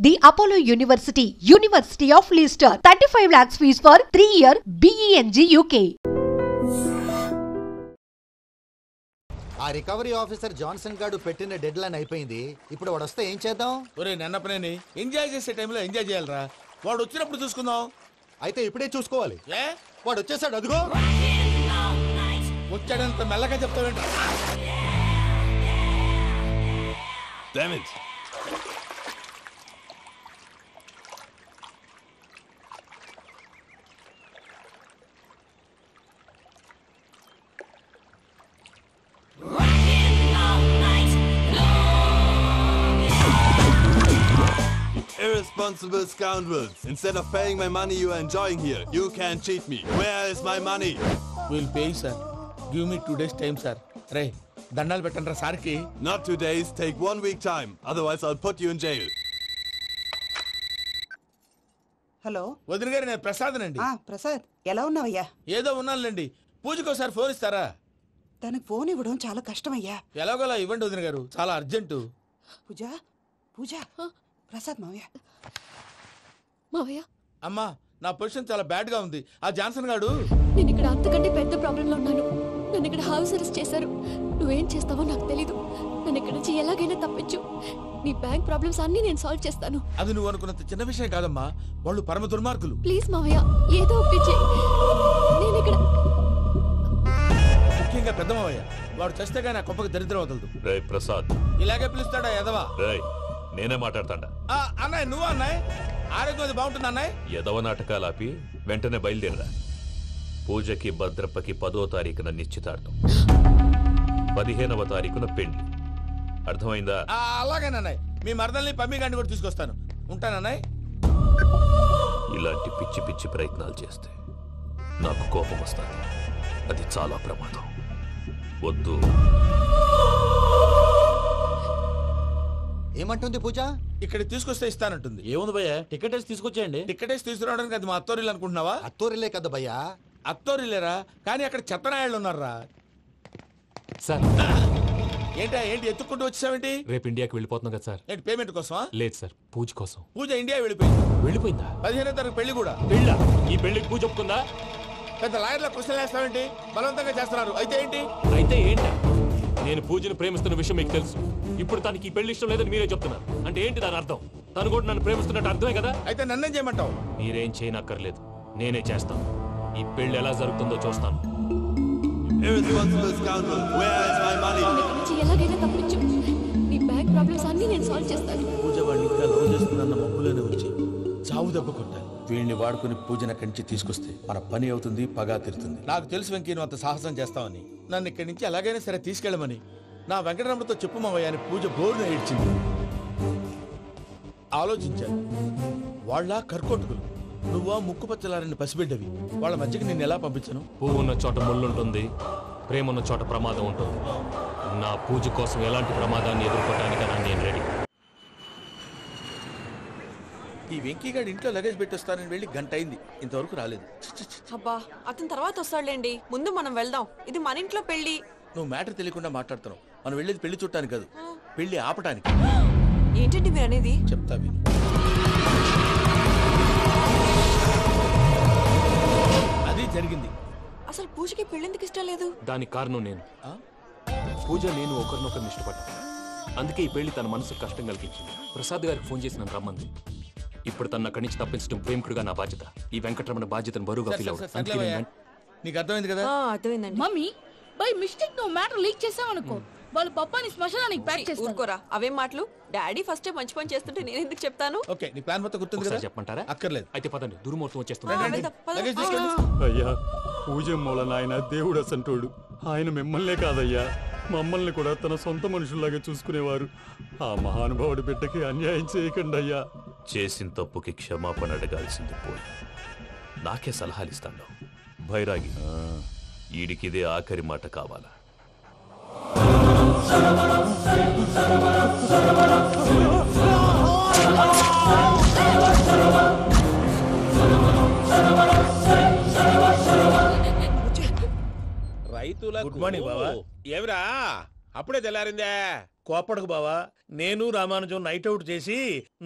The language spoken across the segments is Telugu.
The Apollo University, University of Leicester, 35 lakhs fees for 3-year BEng UK. ఆ రికవరీ ఆఫీసర్ జాన్సన్ గారు పెట్టిన డెడ్ లైన్ అయిపోయింది. ఇప్పుడు వాడు వస్తే ఏం చేద్దాం? ఒరే నన్నపనేని ఎంజాయ్ చేసే టైంలో ఎంజాయ్ చేయాలరా. వాడు వచ్చినప్పుడు చూసుకుందాం. అయితే ఇప్పుడే చూసుకోవాలి. ఏ వాడు వచ్చేసాడు, అదిగో వచ్చాడంత మెల్లగా చెప్తావేంట. Damn it. Irresponsible scoundrels. Instead of paying my money you are enjoying here, you can cheat me. Where is my money? We'll pay you, sir. Give me 2 days time, sir. రే దండాలు పెట్టండి సార్కి. Not 2 days, take 1 week time. Otherwise I'll put you in jail. Hello వదిన గారు, నేను ప్రసాదనండి. ప్రసాద్, ఎలా ఉన్నావయ్యా? ఏదో ఉన్నానులేండి. పూజకి ఒకసారి ఫోన్ ఇస్తారా? తనకు ఫోన్ ఇవ్వడం చాలా కష్టమయ్యా. ఎలాగోలా ఇవ్వండి వదిన గారు, చాలా అర్జెంటు. పూజ పూజ ప్రసాద్ మావయ్య. మావయ్య, అమ్మా నా పొజిషన్ చాలా బ్యాడ్ గా ఉంది. ఆ జాన్సన్ గాడు నేను ఇక్కడ అంతకంటే పెద్ద ప్రాబ్లంలో ఉన్నాను. నన్ను ఇక్కడ హౌస్ అరెస్ట్ చేశారు. నువ్వేం చేస్తావో నాకు తెలీదు. నన్ను ఇక్కడ నుంచి ఎలాగైనా తప్పించు. నీ బ్యాంక్ ప్రాబ్లమ్స్ అన్ని నేను సాల్వ్ చేస్తాను. అది నువ్వు అనుకున్నంత చిన్న విషయం కాదమ్మా. వాళ్ళు పరమ దుర్మార్గులు. ప్లీజ్ మావయ్య, ఏదో ఒకటి చెయ్యి. నేను ఇక్కడ ముఖ్యంగా పెద్దమావయ్య, వాడు చస్తే కానీ ఆ కొంపకి దరిద్రం వదలదు. రే ప్రసాద్, ఇలాగే పిలుస్తాడా ఎదవా? రేయ్ నేనే మాట్లాడతాడా? అన్నయ్య నువ్వు అన్నయ్య, ఆరోగ్యం అది బాగుంటుంది అన్నయ్య. ఎదవ నాటకాలు ఆపి వెంటనే బయలుదేరరా. పూజకి భద్రప్పకి 10వ తారీఖున నిశ్చితార్థం, 15వ తారీఖున పెళ్లి. అర్థమైందా? అలాగేనన్నయ్య. మీ మరదల్ని పమ్మి గండి కూడా తీసుకొస్తాను. ఉంటానన్నయ్య. ఇలాంటి పిచ్చి పిచ్చి ప్రయత్నాలు చేస్తే నాకు కోపం వస్తుంది. అది చాలా ప్రమాదం. వద్దు. ఏమంటుంది పూజ? ఇక్కడ తీసుకొస్తే ఇస్తానంటుంది. ఏముంది భయ్యా, టికెట్ వేసి తీసుకొచ్చేయండి. టికెట్ వేసి తీసుకురావడానికి అది మా అత్తోరిల్లు అనుకుంటున్నావా? అత్తూరిలే కదా భయ్యా. అత్తోరిల్లేరా, కానీ అక్కడ చెత్తనాయాళ్ళు ఉన్నారా. సార్ ఏంటి ఎత్తుక్కుంటూ వచ్చావేంటి? రేపు ఇండియాకి వెళ్ళిపోతున్నాం కదా సార్. ఏంటి పేమెంట్ కోసమా? లేదు సార్, పూజ కోసం. పూజ ఇండియా వెళ్ళిపోయింది. వెళ్ళిపోయిందా? 15వ తారీఖు పెళ్లి కూడా. పెళ్ళా? ఈ పెళ్లికి పూజ ఒప్పుకుందా? పెద్ద లాయర్ల క్వశ్చన్ వేస్తావేంటి? బలవంతంగా చేస్తున్నారు. అయితే ఏంటి? అయితే ఏంటా? నేను పూజను ప్రేమిస్తున్న విషయం మీకు తెలుసు. ఇప్పుడు తనకి ఈ పెళ్లి ఇష్టం లేదని మీరే చెప్తున్నారు. అంటే ఏంటి దాని అర్థం? తను కూడా నన్ను ప్రేమిస్తున్నట్టు అర్థమే కదా. అయితే నన్నేం చేయమంటావు? మీరేం చేయనక్కర్లేదు, నేనే చేస్తాను. ఈ పెళ్లి ఎలా జరుగుతుందో చూస్తాను. Irresponsible scoundrels. Where is my money? నన్ను ఇక్కడ నుంచి ఎలాగైనా తప్పించు. నీ బ్యాంక్ ప్రాబ్లమ్స్ అన్ని నేను సాల్వ్ చేస్తాను. పూజ వాడిని ఇంకా లవ్ చేస్తుందన్న మబ్బులోనే వచ్చి చావు దెబ్బ కొట్టాలి. వీళ్ళని వాడుకుని పూజన కంచి తీసుకొస్తే మన పని అవుతుంది, పగా తీరుతుంది. నాకు తెలుసు వెంకీ నువ్వు అంత సాహసం చేస్తావని. నన్ను ఇక్కడి నుంచి ఎలాగైనా సరే తీసుకెళ్ళమని నా వెంకటరమణతో చెప్పు మావయ్య అని పూజ బోరున ఏడ్చింది. ఆలోచించాను. వాళ్ళ కర్కోటకులు, నువ్వా ముక్కు పచ్చలారని పసిబిడ్డవి. వాళ్ళ మధ్యకి నేను ఎలా పంపించను? పువ్వు ఉన్న చోట ముళ్ళుంటుంది, ప్రేమ ఉన్న చోట ప్రమాదం ఉంటుంది. నా పూజ కోసం ఎలాంటి ప్రమాదాన్ని ఎదుర్కోవడానికైనా నేను రెడీ. ఈ వెంకీగాడి ఇంట్లో లగేజ్ పెట్టొస్తానని వెళ్ళి గంట అయింది, ఇంతవరకు రాలేదు. అబ్బా, అతని తర్వాత వస్తాడులేండి. ముందు మనం వెళ్దాం. ఇది మన ఇంట్లో పెళ్లి. నువ్వు మ్యాటర్ తెలియకుండా మాట్లాడుతున్నావు. మనం వెళ్ళేది పెళ్లి చుట్టానికి కాదు, పెళ్లి ఆపటానికి. ఏంటండి మీరు అనేది? చెప్తా విను. అది జరిగింది. అసలు పూజకి పెళ్ళెందుకు ఇష్టం లేదు? దానికి కారణం నేను. పూజ నేను ఒకరినొకరిని ఇష్టపడ్డా. అందుకే ఈ పెళ్లి తన మనసుకు కష్టం కలిగించింది. ప్రసాద్ గారికి ఫోన్ చేసి నన్ను రమ్మంది. ఇప్పుడు తన అక్కడి నుంచి తప్పించడం ప్రేమికుడుగా నా బాధ్యత. ఈ వెంకటరమణ బాధ్యతను బరువుగా ఫీల్ అవుతుంది. నీకు అర్థమైంది కదా? అర్థమైందండి. మమ్మీ, బై మిస్టేక్ నువ్వు మ్యాటర్ లీక్ చేసావనుకో, వాళ్ళు పప్పాని శ్మశానానికి ప్యాక్ చేస్తారు. ఊరుకోరా, అవేం మాటలు. డాడీ ఫస్ట్ టైం మంచి పని చేస్తుంటే నేను ఎందుకు చెప్తాను? ఓకే, నీ ప్లాన్ మొత్తం గుర్తుంది కదా? చెప్పమంటారా? అక్కర్లేదు. అయితే పదండి, దుర్ముహూర్తం వచ్చేస్తుంది. లగేజ్ తీసుకెళ్ళి. అయ్యా, పూజ మూలన ఆయన దేవుడు అసంటోడు. ఆయన మిమ్మల్నే కాదయ్యా, మమ్మల్ని కూడా తన సొంత మనుషుల్లాగా చూసుకునేవారు. ఆ మహానుభావుడి బిడ్డకి అన్యాయం చేయకండి అయ్యా. చేసిన తప్పుకి క్షమాపణ అడగాల్సింది పోయి నాకే సలహాలు ఇస్తాను. భైరాగి, ఈడికిదే ఆఖరి మాట కావాలా? రైతుల గుడ్ మార్నింగ్ బాబా. ఏమిరా అప్పుడే తెల్లారిందే. కోపడకు బావా, నేను రామానుజం నైట్ అవుట్ చేసి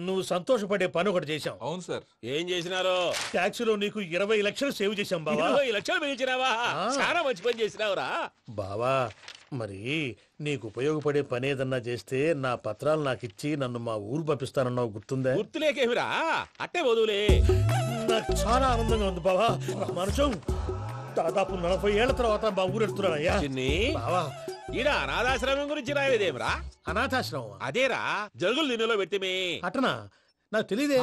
నువ్వు సంతోషపడే పని ఒకటి చేశాం. అవును సార్. ఏం చేసినారు? ట్యాక్సీలో నీకు 20 లక్షలు సేవ్ చేశాం బావా. 20 లక్షలు మిగిల్చినావా? చాలా మంచి పని చేసినావురా బావా. మరి నీకు ఉపయోగపడే పని ఏదన్నా చేస్తే నా పత్రాలు నాకిచ్చి నన్ను మా ఊరు పంపిస్తానన్నావు, గుర్తుందా? గుర్తులేకేమిరా, అట్టే వదులే. నాకు చాలా ఆనందంగా ఉంది బావా. రామానుజం దాదాపు 40 ఏళ్ల తర్వాత మా ఊరు వెళ్తున్నానయ్యా. బావా ఈడ అనాథాశ్రమం గురించి రాయలేదేమిరా? అనాథాశ్రమం అదేరా, జరుగులు దీనిలో పెట్టిమే. అటనా? నాకు తెలియదే.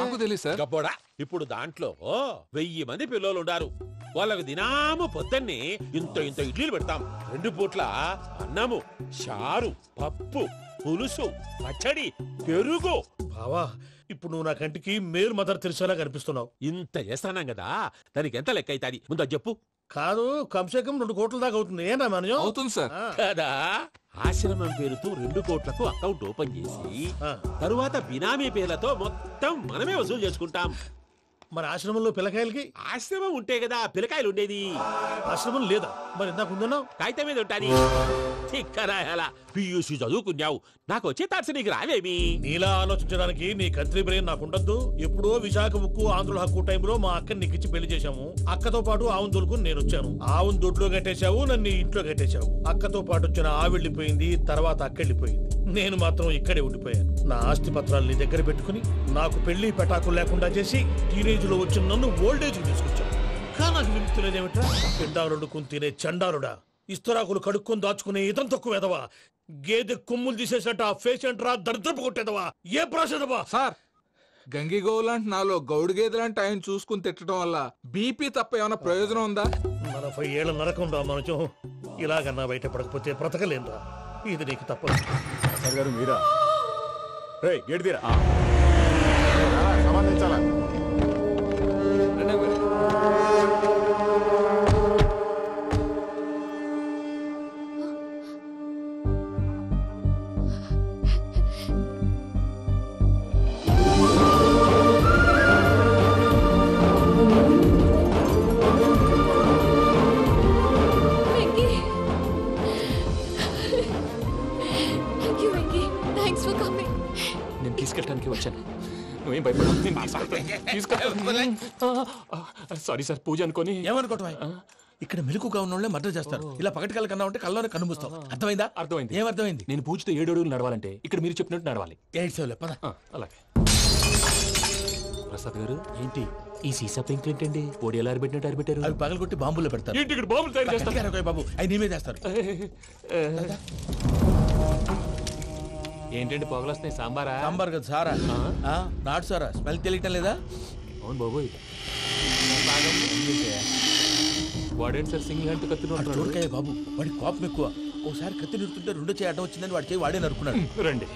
గబ్బోడా, ఇప్పుడు దాంట్లో 1000 మంది పిల్లలు ఉండారు. వాళ్ళకు దినాము పొద్దున్నే ఇంత ఇంత ఇడ్లీలు పెడతాం. 2 పూట్ల అన్నము, చారు, పప్పు, పులుసు, పచ్చడి, పెరుగు. బావా ఇప్పుడు నువ్వు నా కంటికి మేలు మదర్ తెరిసేలా కనిపిస్తున్నావు. ఇంత చేస్తానం కదా, దానికి ఎంత లెక్క అవుతుంది ముందు చెప్పు. కాదు, కంసే కం 2 కోట్ల దాకా అవుతుంది. ఏం రామానుజం? అవుతుంది సార్. కదా, ఆశ్రమం పేరుతో 2 కోట్లకు అకౌంట్ ఓపెన్ చేసి తరువాత బినామీ పేర్లతో మొత్తం మనమే వసూలు చేసుకుంటాం. మరి ఆశ్రమంలో పిల్లకాయలకి? ఆశ్రమం ఉంటే కదా పిల్లకాయలు ఉండేది. ఆశ్రమం లేదా? మరి ఇందాక ఉందన్నావు. కాగితం మీద ఉంటాది. చిక్కరాయాలా పియూసీ చదువుకున్నావు, నాకు వచ్చే తాట్స్ నీకు రావేమి? నీలా ఆలోచించడానికి నీ కత్రి బ్రెయిన్ నాకు ఉండద్దు. ఎప్పుడో విశాఖ ఉక్కు ఆంధ్రుల హక్కు టైంలో మా అక్కని నీకిచ్చి పెళ్లి చేశాము. అక్కతో పాటు ఆవును దొడుకుని నేను వచ్చాను. ఆవును దొడ్లో కట్టేశావు, నన్ను ఇంట్లో కట్టేశావు. అక్కతో పాటు వచ్చిన ఆవిళ్ళిపోయింది, తర్వాత అక్కెళ్ళిపోయింది. నేను మాత్రం ఇక్కడే ఉండిపోయాను. నా ఆస్తి పత్రాలు నీ దగ్గర పెట్టుకుని నాకు పెళ్లి పెటాకులు లేకుండా చేసి టీనేజ్ లో వచ్చిన నన్ను ఓల్డేజ్ తీసుకొచ్చాను. కానీ నాకు విముక్తి లేదేమిట్రా? పిండారుడుకుని తినే చండారుడా, ఇస్తరాకులు కడుక్కొని దాచుకునే ఇతం తక్కువ ఎదవా, గేదె కొమ్ములు తీసేసట ఆ పేషెంట్ రా దరిద్రపు కొట్టేదవా, ఏ ప్రాసెదవా? సార్, గంగిగోవులాంటి నాలో గౌడు గేదెలాంటి ఆయన చూసుకుని తిట్టడం వల్ల బీపీ తప్ప ఏమైనా ప్రయోజనం ఉందా? 40 ఏళ్ల నరకం రా మనచం. ఇలాగన్నా బయటపడకపోతే బ్రతకలేనురా. ఇది నీకు తప్పదు. సార్ గారు మీరా? రే గేట్ తీరా, సంబంధించాలా? నేను తీసుకెళ్ళడానికి వచ్చాను, నువ్వేం భయపడవు. సారీ సార్, పూజ అనుకోని. ఏమనుకోవటం? ఇక్కడ మెలుకుగా ఉన్నోళ్ళే మర్డర్ చేస్తారు. ఇలా పగటి కళ్ళ కన్నా ఉంటే కళ్ళలోనే కనుమూస్తావు. అర్థమైందా? అర్థమైంది. ఏమర్థమైంది? నేను పూజతో 7 అడుగులు నడవాలంటే ఇక్కడ మీరు చెప్పినట్టు నడవాలి. 8 పద. అలాగే. ప్రసాద్ గారు, ఏంటి ఈ సీసా పెంకులు ఏంటండి? పొడి ఎలా అరబెట్టినట్టు అరబెట్టారు? అవి పగలగొట్టి బాంబుల్లో పెడతారు. ఏంటి ఇక్కడ బాంబులు తయారు చేస్తారు? బాబు అవి నీవే చేస్తారు. ఏంటండి పొగలు వస్తున్నాయి? సాంబారా? సాంబార్ కదా సారా, నాటు సారా. స్మెల్ తెలియటం లేదా? అవును బాబోయ్. వాడేంటి సార్ సింగిల్ హ్యాండ్ కత్తి చూడకాయ బాబు, వాడి కోపం ఎక్కువ. ఓసారి కత్తి నిరుతుంటే 2 చేయి అడ్డం వచ్చిందని వాడి చేయి వాడే నరుకున్నాడు. రండి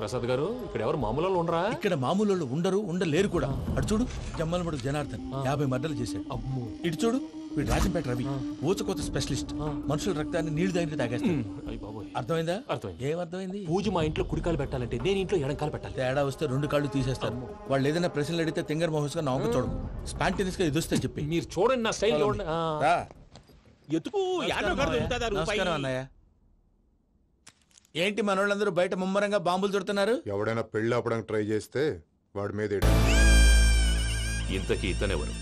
ప్రసాద్ గారు, ఇక్కడ ఎవరు మామూలు ఉండరా? ఇక్కడ మామూలు ఉండరు, ఉండలేరు కూడా. అటు చూడు, జమ్మలమడుగు జనార్దన్ 50 మర్డర్లు చేశాడు. అమ్మో. ఇటు చూడు, వీడు రాజంపేట రవి ఊచకోత స్పెషలిస్ట్. మనుషుల రక్తాన్ని నీళ్లు దగ్గర తాగేస్తాడు. అర్థమైందా? అర్థమైంది. ఏమర్థమైంది? పూజ మా ఇంట్లో కుడికాలు పెట్టాలంటే నేను ఇంట్లో ఎడంకాలు పెట్టాలి. తేడా వస్తే 2 కాళ్ళు తీసేస్తారు. వాళ్ళు ఏదైనా ప్రశ్నలు అడిగితే తింగర్ మహోస్ గా నవ్వు చూడకు. స్పాంటేనియస్ గా ఎదుస్తే చెప్పి. మీరు చూడండి నా స్టైల్. ఎందుకు? నమస్కారం అన్నయ్య. ఏంటి మనోళ్ళందరూ బయట ముమ్మరంగా బాంబులు చుడుతున్నారు? ఎవడైనా పెళ్లి ఆపడానికి ట్రై చేస్తే వాడి మీద. ఇంతకీ ఇతనెవరు?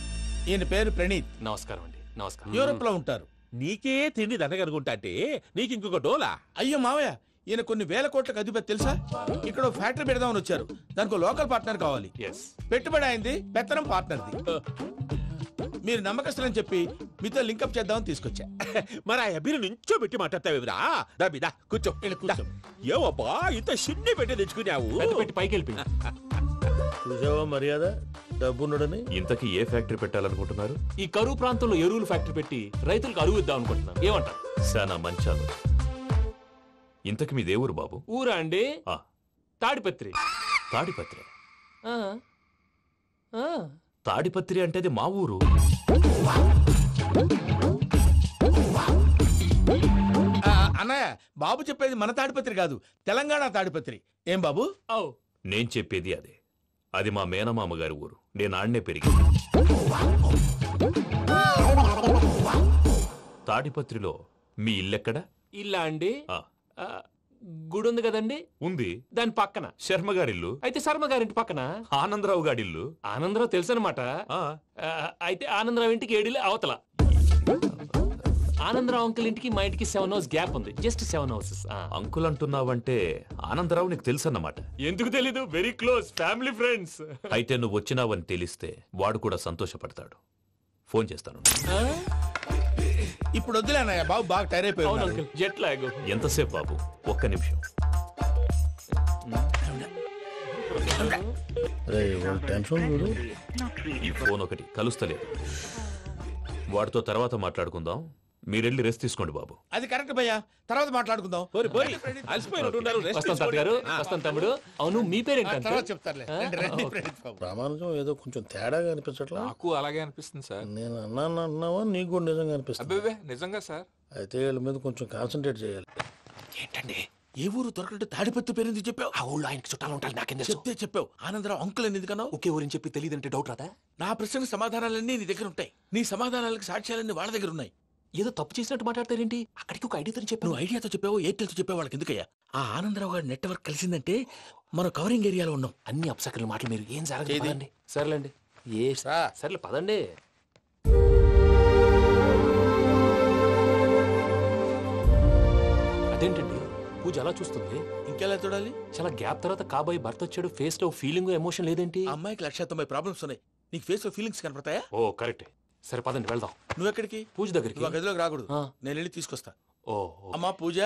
ఈయన పేరు ప్రణీత్. నమస్కారం అండి. నమస్కారం. యూరోప్ లో ఉంటారు. నీకే తిండి దండగనుకుంటా అంటే నీకు ఇంకొక డోలా? అయ్యో మావయ్య, ఈయన కొన్ని వేల కోట్లకు అధిపతి తెలుసా? ఇక్కడ ఫ్యాక్టరీ పెడదామని వచ్చారు. దానికి లోకల్ పార్ట్నర్ కావాలి. పెట్టుబడి అయింది, పెత్తనం పార్ట్నర్ది. మీరు నమ్మకస్తులని చెప్పి మీతో లింకప్ చేద్దామని తీసుకొచ్చా. మరి ఆ అబ్బిని నుంచో పెట్టి మాట్లాడతావేమిరా? దాబిదా కూర్చో. ఏవబ్బా ఇంత సిన్ని పెట్టి తెచ్చుకున్నావు? పెట్టి పైకి వెళ్ళిపోయి. చూసావా మర్యాద, డబ్బున్నడని. ఇంతకీ ఏ ఫ్యాక్టరీ పెట్టాలనుకుంటున్నారు? ఈ కరువు ప్రాంతంలో ఎరువులు ఫ్యాక్టరీ పెట్టి రైతులకు అరువు ఇద్దాం అనుకుంటున్నాను. ఏమంటారు? శానా మంచి ఆలోచన. ఇంతకి మీ దేవురు బాబు? ఊరా అండి, తాడిపత్రి. తాడిపత్రి? తాడిపత్రి అంటే అది మా ఊరు. అన్నయ్య, బాబు చెప్పేది మన తాడిపత్రి కాదు, తెలంగాణ తాడిపత్రి. ఏం బాబు? నేను చెప్పేది అదే. అది మా మేనమామ గారి ఊరు. నేను ఆడనే పెరిగింది. తాడిపత్రిలో మీ ఇల్లెక్కడ? ఇల్లా అండి, గుడి ఉంది కదండి, ఉంది. దాని పక్కన శర్మ గారిల్లు. అయితే శర్మ గారింటి పక్కన ఆనందరావు గారిల్లు. ఆనందరావు తెలుసు అనమాట. అయితే ఆనందరావు ఇంటికి 7 అవతల. ఆనందరావు అంకుల్ ఇంటికి మా ఇంటికి 7 hours గ్యాప్ ఉంది, జస్ట్ 7 hours. అంకుల్ అంటున్నావంటే ఆనందరావు నీకు తెలుసు అన్నమాట. ఎందుకు తెలీదు, వెరీ క్లోజ్ ఫ్యామిలీ ఫ్రెండ్స్. అయితే నువ్వు వచ్చినావని తెలిస్తే వాడు కూడా సంతోషపడతాడు. ఫోన్ చేస్తాను. ఇప్పుడు వద్దులేనయ్య, బాబు బాగా టైర్ అయిపోయి. Jet lag. ఎంతసేపు బాబు? ఒక్క నిమిషం. ఈ ఫోన్ ఒకటి కలుస్తలేదు. వాడితో తర్వాత మాట్లాడుకుందాం. మీరెళ్ళి రెస్ట్ తీసుకోండి బాబు. అది కరెక్ట్ భయ్యా, తర్వాత మాట్లాడుకుందాం. వస్తాం తాత గారు, వస్తాం తమ్ముడు. అవును మీ పేరేంటి? ప్రామాణికం ఏదో కొంచెం తేడాగా అనిపించట్లా? నాకు అలాగే అనిపిస్తుంది సార్. నేను అన్నావా నీకు కూడా నిజంగా అనిపిస్తుంది? నిజంగా సార్. అయితే వీళ్ళ మీద కొంచెం కాన్సన్ట్రేట్ చేయాలి. ఏంటండి ఏ ఊరు దొరకట్టు తాడిపత్రి పేరు ఎందుకు చెప్పావు? ఆ ఊళ్ళో ఆయనకి చుట్టాలు ఉంటారు, నాకేం తెలుసు. చెప్తే చెప్పావు. ఆనందరావు అంకుల్ అని ఎందుకన్నావు? ఒకే ఊరిని చెప్పి తెలియదంటే డౌట్ రాదా? నా ప్రశ్నకు సమాధానాలన్నీ నీ దగ్గర ఉంటాయి. నీ సమాధానాలకు సాక్ష్యాలన్నీ వాళ్ళ దగ్గర ఉన్నాయి. ఏదో తప్పు చేసినట్టు మాట్లాడతారేంటి? అక్కడికి ఒక ఐడియాతో చెప్పావు. నువ్వు ఐడియాతో చెప్పావు, ఎయిర్టెల్తో చెప్పావు, వాళ్ళకి ఎందుకయ్యా? ఆ ఆనందరావు గారి నెట్వర్క్ కలిసిందంటే మనం కవరింగ్ ఏరియాలో ఉన్నాం. అన్ని అప్సకర్ల మాటలు మీరు ఏం జరగదండి. సర్లేండి, సర్లే పదండి. అదేంటండి పూజ అలా చూస్తుంది? ఇంకెలా చూడాలి? చాలా గ్యాప్ తర్వాత కాబోయే భర్త వచ్చాడు, ఫేస్ లో ఫీలింగ్ ఎమోషన్ లేదేంటి? అమ్మాయికి 190 ప్రాబ్లమ్స్ ఉన్నాయి, నీకు ఫేస్ లో ఫీలింగ్స్ కనపడతాయా? ఓ కరెక్టే. సరే పదండి వెళ్దాం. నువ్వు ఎక్కడికి? పూజ దగ్గరికి. నువ్వు గదిలోకి రాకూడదు, నేను వెళ్ళి తీసుకొస్తా. ఓ అమ్మా పూజ,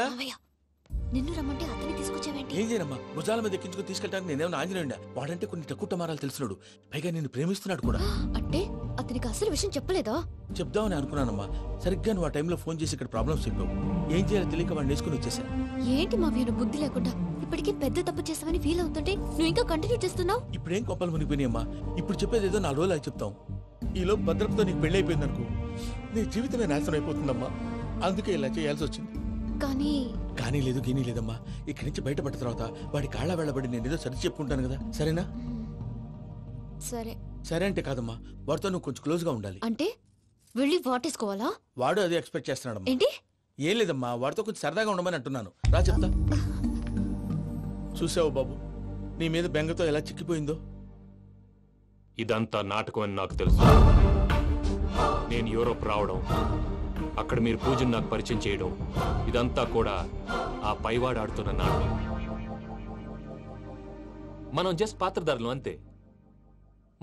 నిన్ను రమ్మంటే అతన్ని తీసుకొచ్చావేంటి? ఏం చేయనమ్మా, భుజాల మీద ఎక్కించుకుని తీసుకెళ్ళడానికి నేనేమన్నా ఆంజనేయుడా? వాడంటే కొన్ని తక్కువ టమారాలు తెలిసినాడు, పైగా నేను ప్రేమిస్తున్నాడు కూడా. అంటే అతనికి అసలు విషయం చెప్పలేదా? చెప్దామని అనుకున్నానమ్మా, సరిగ్గా నువ్వు ఆ టైంలో ఫోన్ చేసి ఇక్కడ ప్రాబ్లమ్స్ చెప్పావు. ఏం చేయాలో తెలియక వాడిని వేసుకుని వచ్చేసా. ఏంటి మా వీరు బుద్ధి లేకుండా ఇప్పటికీ పెద్ద తప్పు చేస్తావని ఫీల్ అవుతుంటే నువ్వు ఇంకా కంటిన్యూ చేస్తున్నావు? ఇప్పుడేం కొప్పలు మునిగిపోయినాయమ్మా, ఇప్పుడు చెప్పేది ఏదో 4 రోజులు అది చెప్తాం. ఈలో భద్రతతో నీకు పెళ్లి అయిపోయింది అనుకో, నీ జీవితమే నాశనం అయిపోతుందమ్మా. అందుకే ఇలా చేయాల్సి వచ్చింది. కానీ లేదు గీనీ లేదమ్మా, ఇక్కడి నుంచి బయటపడ్డ తర్వాత వాడి కాళ్ళ వెళ్ళబడి నేను ఏదో సరి చెప్పుకుంటాను కదా, సరేనా? సరే సరే అంటే కాదమ్మా, వాడితో నువ్వు కొంచెం క్లోజ్ గా ఉండాలి. అంటే వెళ్ళి వాటేసుకోవాలా? వాడు అదే ఎక్స్పెక్ట్ చేస్తున్నాడమ్మా. ఏంటి? ఏం లేదమ్మా, వాడితో కొంచెం సరదాగా ఉండమని అంటున్నాను. రా చెప్తా. చూసావు బాబు, నీ మీద బెంగతో ఎలా చిక్కిపోయిందో. ఇదంతా నాటకం అని నాకు తెలుసు. నేను యూరోప్ రావడం, అక్కడ మీరు పూజను నాకు పరిచయం చేయడం, ఇదంతా కూడా ఆ పైవాడు ఆడుతున్న నాటకం. మనం జస్ట్ పాత్రధారులు అంతే.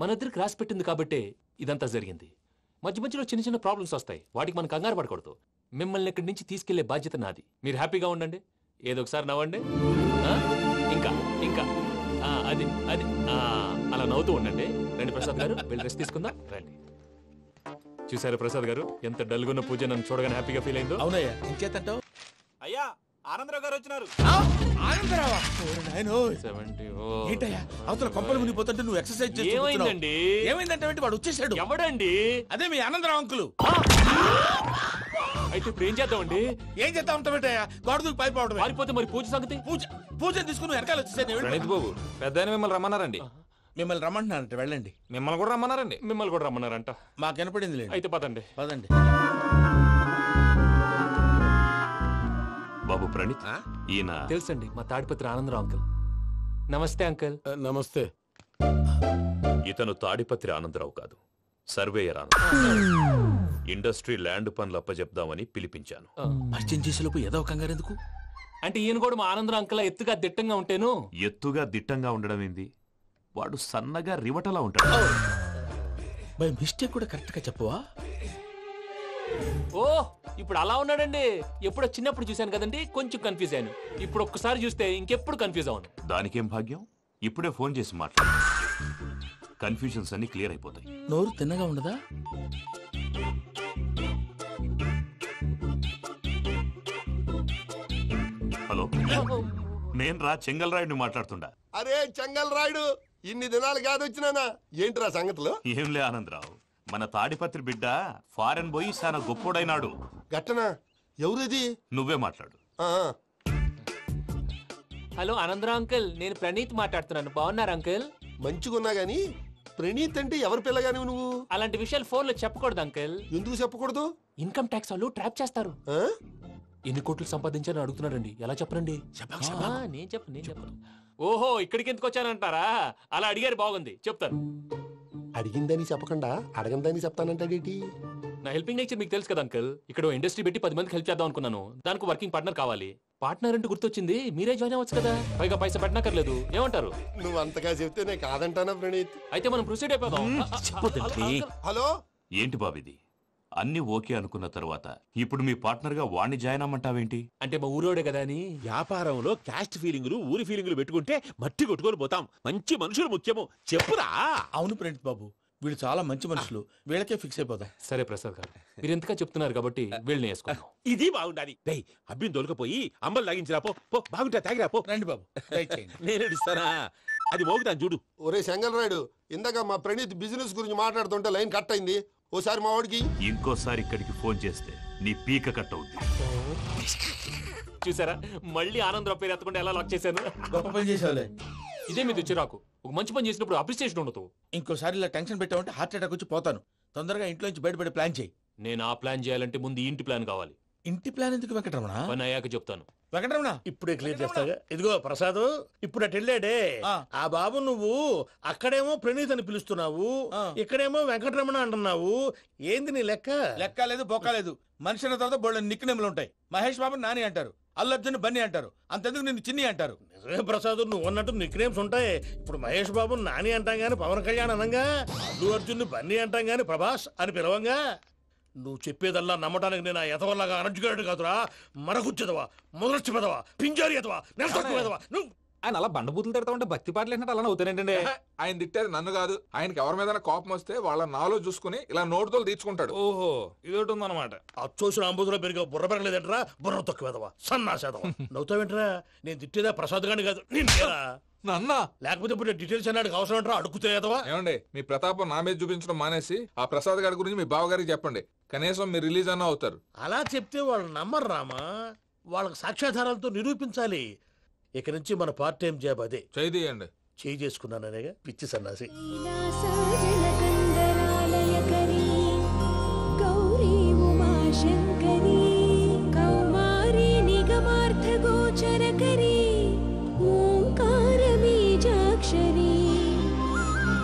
మన ఇద్దరికి రాసి పెట్టింది కాబట్టే ఇదంతా జరిగింది. మధ్య మధ్యలో చిన్న చిన్న ప్రాబ్లమ్స్ వస్తాయి, వాటికి మనం కంగారు పడకూడదు. మిమ్మల్ని ఇక్కడి నుంచి తీసుకెళ్లే బాధ్యత నాది. మీరు హ్యాపీగా ఉండండి, ఏదో ఒకసారి నవ్వండి. ఇంకా ఇంకా అది అది అలా నవ్వుతూ ఉండండి. రండి ప్రసాద్ గారు, వెళ్ళి రెస్ట్ తీసుకుందాం. రండి. చూసారు ప్రసాద్ గారు, ఎంత డల్గున్న పూజ నన్ను చూడగానే హ్యాపీగా ఫీల్ అయిందో. అవునయ్యా, ఇంకేతంటావు? అయ్యా ఆనందరావు గారు వచ్చినారు. ఏంటయ్యా అవతల కొంపలు మునిగిపోతుంటే నువ్వు ఎక్సర్సైజ్ చేస్తూ ఏమైందండి? ఏమైందంటే వాడు వచ్చేసాడు. ఎవడండి? అదే మీ ఆనందరావు అంకులు. అయితే ఇప్పుడు ఏం చేద్దామండి? ఏం చేద్దాం ఉంటావేటయ్యా, గోడ దూకి పైపోవడం. పారిపోతే మరి పూజ సంగతి? పూజ తీసుకుని వెనకాల వచ్చేసాను. ప్రణీత్ బాబు, పెద్ద మిమ్మల్ని రమ్మన్నారండి. మిమ్మల్ని రమ్మంటున్నారంట, వెళ్ళండి. మిమ్మల్ని కూడా రమ్మన్నారండి. మిమ్మల్ని కూడా రమ్మన్నారంట. మాకు వినపడింది లేదు. అయితే పదండి. పదండి. బాబు ప్రణీత్, ఈయన తెలుసండి, మా తాడిపత్రి ఆనందరావు అంకుల్. నమస్తే అంకుల్. నమస్తే. ఇతను తాడిపత్రి ఆనందరావు కాదు, సర్వేయర్ ఆనందరావు. ఇండస్ట్రీ ల్యాండ్ పనులు అప్పచెప్దామని పిలిపించాను. పరిచయం చేసేలోపు ఏదో కంగారు ఎందుకు? అంటే ఈయన కూడా మా ఆనందరావు అంకుల్ ఎత్తుగా దిట్టంగా ఉంటేను. ఎత్తుగా దిట్టంగా ఉండడం ఏంది, వాడు సన్నగా రివటలా ఉంటాడు. బై మిస్టేక్ కూడా కరెక్ట్ గా చెప్పవా? ఓ ఇప్పుడు అలా ఉన్నాడండి. ఎప్పుడో చిన్నప్పుడు చూశాను కదండి, కొంచెం కన్ఫ్యూజ్ అయ్యాను. ఇప్పుడు ఒక్కసారి చూస్తే ఇంకెప్పుడు కన్ఫ్యూజ్ అవ్వను. దానికేం భాగ్యం, ఇప్పుడే ఫోన్ చేసి మాట్లాడు, కన్ఫ్యూజన్స్ అన్ని క్లియర్ అయిపోతాయి. నోరు తిన్నగా ఉండదా? హలో, నేను రా చెంగల్ రాయుడిని మాట్లాడుతుండా. అరే చెంగల్ రాయుడు, ఇన్ని దినాలు కాదు వచ్చినానా, ఏంట్రా సంగతులు? ఏంలే ఆనందరావు, మన తాడిపత్రి బిడ్డ ఫారెన్ పోయి చాలా గొప్పోడైనాడు. గట్టనా? ఎవరిది? నువ్వే మాట్లాడు. హలో ఆనందరావు అంకుల్, నేను ప్రణీత్ మాట్లాడుతున్నాను. బాగున్నారు అంకుల్? మంచిగున్నా గాని ప్రణీత్ అంటే ఎవరి పిల్లగాని నువ్వు? అలాంటి విషయాలు ఫోన్ లో చెప్పకూడదు అంకుల్. ఎందుకు చెప్పకూడదు? ఇన్కమ్ ట్యాక్స్ వాళ్ళు ట్రాప్ చేస్తారు. ఎన్ని కోట్లు సంపాదించాలని అడుగుతున్నాడండి. ఎలా చెప్పనండి? నేను చెప్పను. ఓహో, ఇక్కడికి ఎందుకు వచ్చానంటారా? అలా అడిగారు, బాగుంది, చెప్తాను. అడిగిందని చెప్పకుండా అడగందని చెప్తానంటాడేంటి? నా హెల్పింగ్ నేచర్ మీకు తెలుసు కదా అంకల్. ఇక్కడ ఇండస్ట్రీ పెట్టి 10 మందికి హెల్ప్ చేద్దాం అనుకున్నాను. దానికి వర్కింగ్ పార్ట్నర్ కావాలి. పార్ట్నర్ అంటే గుర్తొచ్చింది, మీరే జాయిన్ అవ్వచ్చు కదా. పైగా పైసా పెట్టనక్కర్లేదు. ఏమంటారు? నువ్వు అంతగా చెప్తే నేను కాదంటానా ప్రణీత్? అయితే మనం ప్రొసీడ్ అయిపోదాం. హలో, ఏంటి బాబిది? అన్ని ఓకే అనుకున్న తర్వాత ఇప్పుడు మీ పార్ట్నర్ గా వాణ్ణి జాయిన్ అమ్మంటావేంటి? అంటే మా ఊరోడే కదా అని. వ్యాపారంలో క్యాస్ట్ ఫీలింగులు, ఊరి ఫీలింగులు పెట్టుకుంటే మట్టి కొట్టుకొని పోతాం. మంచి మనుషులు ముఖ్యము. చెప్పురా. అవును ప్రణీత్ బాబు, వీళ్ళు చాలా మంచి మనుషులు. వీళ్ళకే ఫిక్స్ అయిపోదాం. సరే ప్రసాద్ గారు, మీరు ఎంతగా చెప్తున్నారు కాబట్టి వీళ్ళని వేసుకున్నాం. ఇది బాగుండాలి. డై అబ్బిని దొలకపోయి అమ్మలు తాగించిరా పో. బాగుంటా, తాగిరా పో. రండి బాబు, నేను ఇస్తానా? అది మోగుతాను చూడు. ఒరే చెంగల్ రాయుడు, ఇందాక మా ప్రణీత్ బిజినెస్ గురించి మాట్లాడుతుంటే లైన్ కట్ అయింది. ఓసారి మా వాడికి ఇంకోసారి ఇక్కడికి ఫోన్ చేస్తే నీ పీక కట్ అవుద్ది. చూసారా, మళ్ళీ ఆనందరావు పేరు ఎత్తకుండా ఎలా లాక్ చేశాను. గొప్ప పని చేసేవాళ్ళే. ఇదే మీ చిరాకు. ఒక మంచి పని చేసినప్పుడు అప్రిసియేషన్ ఉండదు. ఇంకోసారి ఇలా టెన్షన్ పెట్టామంటే హార్ట్ అటాక్ వచ్చి పోతాను. తొందరగా ఇంట్లో నుంచి బయటపడే ప్లాన్ చేయి. నేను ఆ ప్లాన్ చేయాలంటే ముందు ఇంటి ప్లాన్ కావాలి. ఇంటి ప్లాన్ ఎందుకు వెంకటరమణ? పని అయ్యాక చెప్తాను. వెంకటరమణ ఇప్పుడే క్లియర్ చేస్తాగా. ఇదిగో ప్రసాద్, ఇప్పుడు అటు వెళ్ళాడే ఆ బాబు, నువ్వు అక్కడేమో ప్రణీత్ అని పిలుస్తున్నావు, ఇక్కడేమో వెంకటరమణ అంటున్నావు. ఏంది నీ లెక్క? లెక్క లేదు, బొక్క లేదు. మనిషి అన్న తర్వాత బోళ్ళ నిక్నెములు ఉంటాయి. మహేష్ బాబు నాని అంటారు, అల్లు అర్జున్ బన్నీ అంటారు, అంతెందుకు నిన్ను చిన్ని అంటారు. నిజమే ప్రసాద్, నువ్వు అన్నట్టు నిక్నేమ్స్ ఉంటాయి. ఇప్పుడు మహేష్ బాబు నాని అంటాం గాని పవన్ కళ్యాణ్ అనంగా, అల్లు అర్జున్ బన్నీ అంటాం గాని ప్రభాస్ అని పిలవంగా. నువ్వు చెప్పేదల్లా నమ్మటానికి నేను ఎతవల్లాగా అనర్జుకేటెడ్ కాదురా. మరగుచ్చదవా, మొదలచ్చి పెదవా, పింజారి ఎదవా, నెలసొక్కుదవా. నువ్వు ఆయన అలా బండబూతులు తిడతా ఉంటే భక్తి పాటలు ఏంటంటే అలా అవుతానంటే. ఆయన తిట్టేది నన్ను కాదు, ఆయనకి ఎవరి మీద కోపం వస్తే వాళ్ళ నాలో చూసుకుని ఇలా నోటుతో తీర్చుకుంటాడు. ఓహో, ఇదొకటి ఉందన్నమాట. అచ్చోసిన అంబుధులో పెరిగే బుర్ర పెరగలేదంటరా, బుర్ర తొక్కువేదవా, సన్నాసేదవా. నవ్వుతావేంటరా? నేను తిట్టేదా ప్రసాద్ గాని కాదు, నిన్నేరా. నన్నా లేకపోతే ఇప్పుడు డీటెయిల్స్ అన్నాడు అవసరం అంటారా? అడుగుతాయేదవా. ఏమండి, మీ ప్రతాపం నా మీద చూపించడం మానేసి ఆ ప్రసాద్ గారి గురించి మీ బావగారికి చెప్పండి. కనీసం మీరు రిలీజ్ అన్న అవుతారు. అలా చెప్తే వాళ్ళు నమ్మరు రామా. వాళ్ళకి సాక్ష్యాధారాలతో నిరూపించాలి. ఇక నుంచి మన పార్ట్ టైం జాబ్ అదే. చేయండి. చేయి చేసుకున్నాననేగా పిచ్చి సన్నాసి.